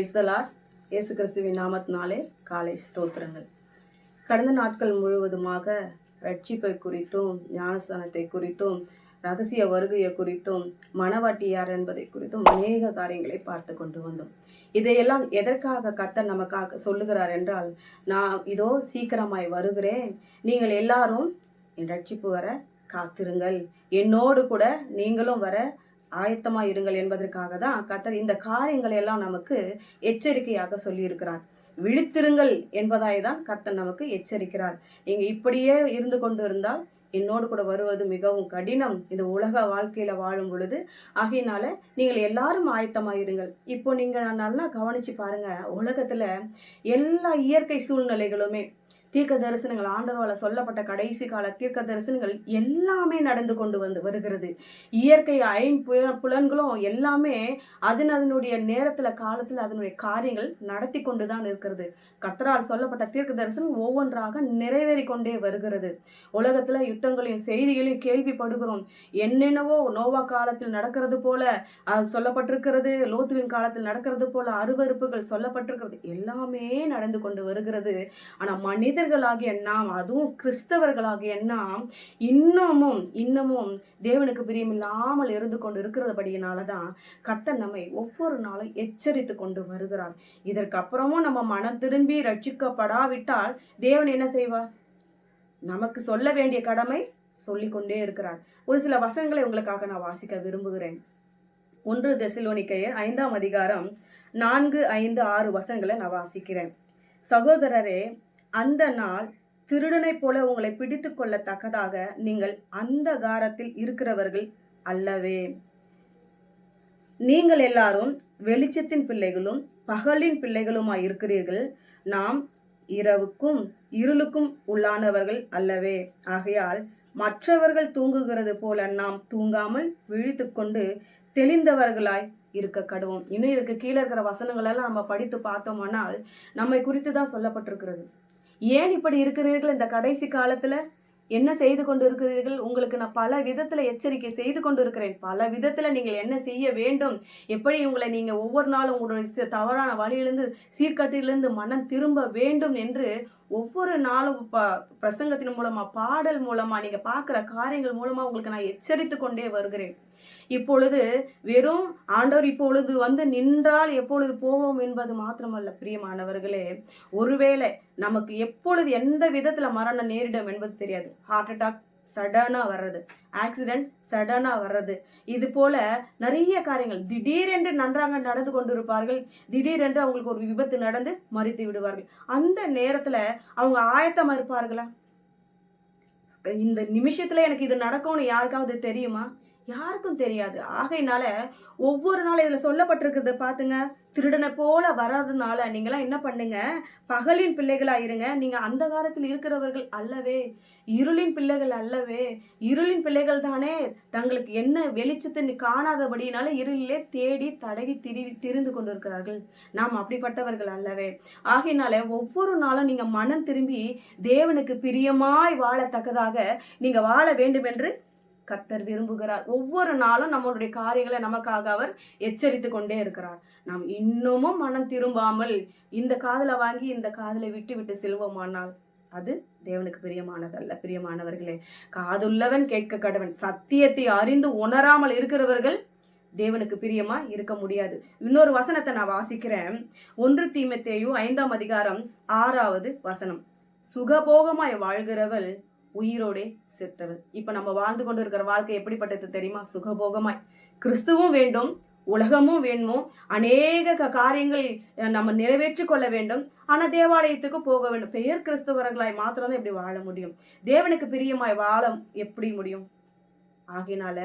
Praise the Lord. இயேசு கிறிஸ்துவின் நாமத்தினாலே காலை ஸ்தோத்திரங்கள். கடந்த நாட்கள் முழுவதுமாக ரட்சிப்பை குறித்தும் ஞானஸ்தானத்தை குறித்தும் ரகசிய வருகையை குறித்தும் மணவாட்டி யார் என்பதை குறித்தும் அநேக காரியங்களை பார்த்து கொண்டு வந்தோம். இதையெல்லாம் எதற்காக கர்த்தர் நமக்காக சொல்லுகிறார் என்றால், நான் இதோ சீக்கிரமாய் வருகிறேன், நீங்கள் எல்லாரும் என் ரட்சிப்பு வர காத்திருங்கள், என்னோடு கூட நீங்களும் வர ஆயத்தமாக இருங்கள் என்பதற்காக தான் கர்த்தர் இந்த காரியங்களை எல்லாம் நமக்கு எச்சரிக்கையாக சொல்லியிருக்கிறார். விழித்திருங்கள் என்பதாய் தான் கர்த்தர் நமக்கு எச்சரிக்கிறார். நீங்க இப்படியே இருந்து கொண்டு இருந்தால் என்னோடு கூட வருவது மிகவும் கடினம், இந்த உலக வாழ்க்கையில வாழும் பொழுது. ஆகையினால நீங்கள் எல்லாரும் ஆயத்தமாயிருங்கள். இப்போ நீங்க நல்லா கவனிச்சு பாருங்க, உலகத்துல எல்லா இயற்கை சூழ்நிலைகளுமே தீர்க்க தரிசனங்கள், ஆண்டவரால் சொல்லப்பட்ட கடைசி கால தீர்க்க தரிசனங்கள் எல்லாமே நடந்து கொண்டு வருகிறது. இயற்கை புலன்களும் எல்லாமே அதனுடைய நேரத்துல காலத்துல அதனுடைய காரியங்கள் நடத்தி கொண்டுதான் இருக்கிறது. கர்த்தரால் சொல்லப்பட்ட தீர்க்க தரிசனம் ஒவ்வொன்றாக நிறைவேறி கொண்டே வருகிறது. உலகத்துல யுத்தங்களையும் செய்திகளையும் கேள்விப்படுகிறோம். என்னென்னவோ நோவா காலத்தில் நடக்கிறது போல சொல்லப்பட்டிருக்கிறது, லோத்துவின் காலத்தில் நடக்கிறது போல அருவருப்புகள் சொல்லப்பட்டிருக்கிறது, எல்லாமே நடந்து கொண்டு வருகிறது. ஆனா மனிதர்களாகிய நாம், அதுவும் கிறிஸ்தவர்களாகிய நாம் இன்னமும் தேவனுக்கு பிரியமில்லாமல் இருந்து கொண்டு இருக்கிறபடியினாலதான் கர்த்தர் நம்மை ஒவ்வொரு நாளும் எச்சரித்து கொண்டு வருகிறார். இதற்கு அப்புறமும் நம்ம மனம் திரும்பி ரட்சிக்கப்படாவிட்டால் தேவன் என்ன செய்வார்? நமக்கு சொல்ல வேண்டிய கடமை சொல்லிக்கொண்டே இருக்கிறார். ஒரு சில வசனங்களை உங்களுக்காக நான் வாசிக்க விரும்புகிறேன். 1 தெசலோனிக்கேயர் 5ஆம் அதிகாரம் 4, 5, 6 வசனங்களை நான் வாசிக்கிறேன். சகோதரரே, அந்த நாள் திருடனை போல உங்களை பிடித்து கொள்ளத்தக்கதாக நீங்கள் அந்தகாரத்தில் இருக்கிறவர்கள் அல்லவே. நீங்கள் எல்லாரும் வெளிச்சத்தின் பிள்ளைகளும் பகலின் பிள்ளைகளுமாய் இருக்கிறீர்கள். நாம் இரவுக்கும் இருளுக்கும் உள்ளானவர்கள் அல்லவே. ஆகையால் மற்றவர்கள் தூங்குகிறது போல நாம் தூங்காமல் விழித்து கொண்டு தெளிந்தவர்களாய் இருக்க கடவோம். இன்னும் இதுக்கு கீழே இருக்கிற வசனங்கள் எல்லாம் நம்ம படித்து பார்த்தோம்னால் நம்மை குறித்து தான் சொல்லப்பட்டிருக்கிறது. ஏன் இப்படி இருக்கிறீர்கள்? இந்த கடைசி காலத்துல என்ன செய்து கொண்டு இருக்கிறீர்கள்? உங்களுக்கு நான் பல விதத்துல எச்சரிக்கை செய்து கொண்டு இருக்கிறேன். பல விதத்துல நீங்கள் என்ன செய்ய வேண்டும், எப்படி உங்களை நீங்க ஒவ்வொரு நாளும் உங்களுடைய தவறான வழியிலிருந்து சீர்கட்டிலிருந்து மனம் திரும்ப வேண்டும் என்று ஒவ்வொரு நாளும் பிரசங்கத்தின் மூலமா, பாடல் மூலமா, நீங்க பார்க்குற காரியங்கள் மூலமா உங்களுக்கு நான் எச்சரித்து கொண்டே வருகிறேன். இப்பொழுது வெறும் ஆண்டவர் இப்பொழுது வந்து நின்றால் எப்பொழுது போவோம் என்பது மாத்திரமல்ல பிரியமானவர்களே, ஒருவேளை நமக்கு எப்பொழுது எந்த விதத்துல மரணம் நேரிடும் என்பது தெரியாது. ஹார்ட் அட்டாக் சடனா வர்றது, ஆக்சிடென்ட் சடனா வர்றது, இது போல நிறைய காரியங்கள் திடீரென்று நன்றாக நடந்து கொண்டிருப்பார்கள், திடீரென்று அவங்களுக்கு ஒரு விபத்து நடந்து மறித்து விடுவார்கள். அந்த நேரத்துல அவங்க ஆயத்தமா இருப்பார்களா? இந்த நிமிஷத்துல எனக்கு இது நடக்கும்னு யாருக்காவது தெரியுமா? யாருக்கும் தெரியாது. ஆகையினால ஒவ்வொரு நாளும் இதுல சொல்லப்பட்டிருக்கிறது பாத்துங்க, திருடனை போல வராதனால நீங்களாம் என்ன பண்ணுங்க, பகலின் பிள்ளைகளா இருங்க. நீங்க அந்த காலத்தில் இருக்கிறவர்கள் அல்லவே, இருளின் பிள்ளைகள் அல்லவே. இருளின் பிள்ளைகள் தானே தங்களுக்கு என்ன வெளிச்சத்தை காணாதபடினால இருளிலே தேடி தடவி திரிந்து கொண்டிருக்கிறார்கள். நாம் அப்படிப்பட்டவர்கள் அல்லவே. ஆகையினால ஒவ்வொரு நாளும் நீங்க மனம் திரும்பி தேவனுக்கு பிரியமாய் வாழத்தக்கதாக நீங்க வாழ வேண்டும் என்று கர்த்தர் விரும்புகிறார். ஒவ்வொரு நாளும் நம்மளுடைய காரியங்களை நமக்காக அவர் எச்சரித்து கொண்டே இருக்கிறார். நாம் இன்னமும் மனம் திரும்பாமல் இந்த காதலை வாங்கி இந்த காதலை விட்டு செல்வோமானால் அது தேவனுக்கு பிரியமானதல்ல. பிரியமானவர்களே, காதுள்ளவன் கேட்க கடவன். சத்தியத்தை அறிந்து உணராமல் இருக்கிறவர்கள் தேவனுக்கு பிரியமா இருக்க முடியாது. இன்னொரு வசனத்தை நான் வாசிக்கிறேன். 1 தீமோத்தேயு 5ஆம் அதிகாரம் 6வது வசனம். சுகபோகமாய் வாழ்கிறவள் உயிரோடே செத்தவள். இப்ப நம்ம வாழ்ந்து கொண்டு இருக்கிற வாழ்க்கை எப்படிப்பட்டது தெரியுமா? சுகபோகமாய். கிறிஸ்துவும் வேண்டும், உலகமும் வேணும், அநேக காரியங்கள் நம்ம நிறைவேற்றி கொள்ள வேண்டும். ஆனா தேவாலயத்துக்கு போக வேண்டும். பெயர் கிறிஸ்தவர்களாய் மாத்திரம்தான் இப்படி வாழ முடியும். தேவனுக்கு பிரியமாய் வாழ எப்படி முடியும்? ஆகையினால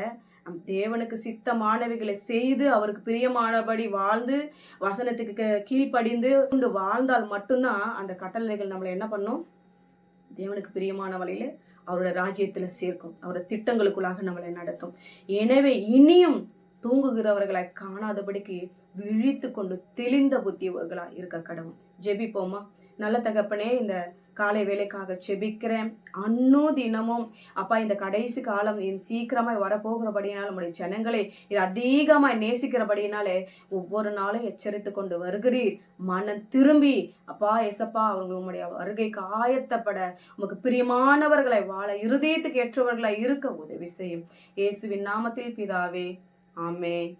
நம் தேவனுக்கு சித்தமானவைகளை செய்து அவருக்கு பிரியமானபடி வாழ்ந்து வசனத்துக்கு கீழ்ப்படிந்து கொண்டு வாழ்ந்தால் மட்டும்தான் அந்த கட்டளைகள் நம்மளை என்ன பண்ணும்? தேவனுக்கு பிரியமான வழியில அவரோட ராஜ்யத்துல சேர்க்கும், அவரோட திட்டங்களுக்குள்ளாக நம்மளை நடத்தும். எனவே இனியும் தூங்குகிறவர்களாய் காணாதபடிக்கு விழித்து கொண்டு தெளிந்த புத்தியவர்களாய் இருக்க கடவுள். ஜெபிப்போமா. நல்ல தகப்பனே, இந்த காலை வேலைக்காக செபிக்கிறேன். அன்னுதினமும் அப்பா இந்த கடைசி காலம் சீக்கிரமாய் வரப்போகிறபடியினால் நம்முடைய ஜனங்களை இது அதிகமாய் நேசிக்கிறபடியினாலே ஒவ்வொரு நாளும் எச்சரித்து கொண்டு வருகிறீர். மனம் திரும்பி அப்பா எசப்பா அவர்கள் உம்முடைய வருகைக்கு ஆயத்தப்பட உமக்கு பிரியமானவர்களை வாழ இருதயத்துக்கு ஏற்றவர்களாய் இருக்க உதவி செய்யும். இயேசுவின் நாமத்தில் பிதாவே, ஆமென்.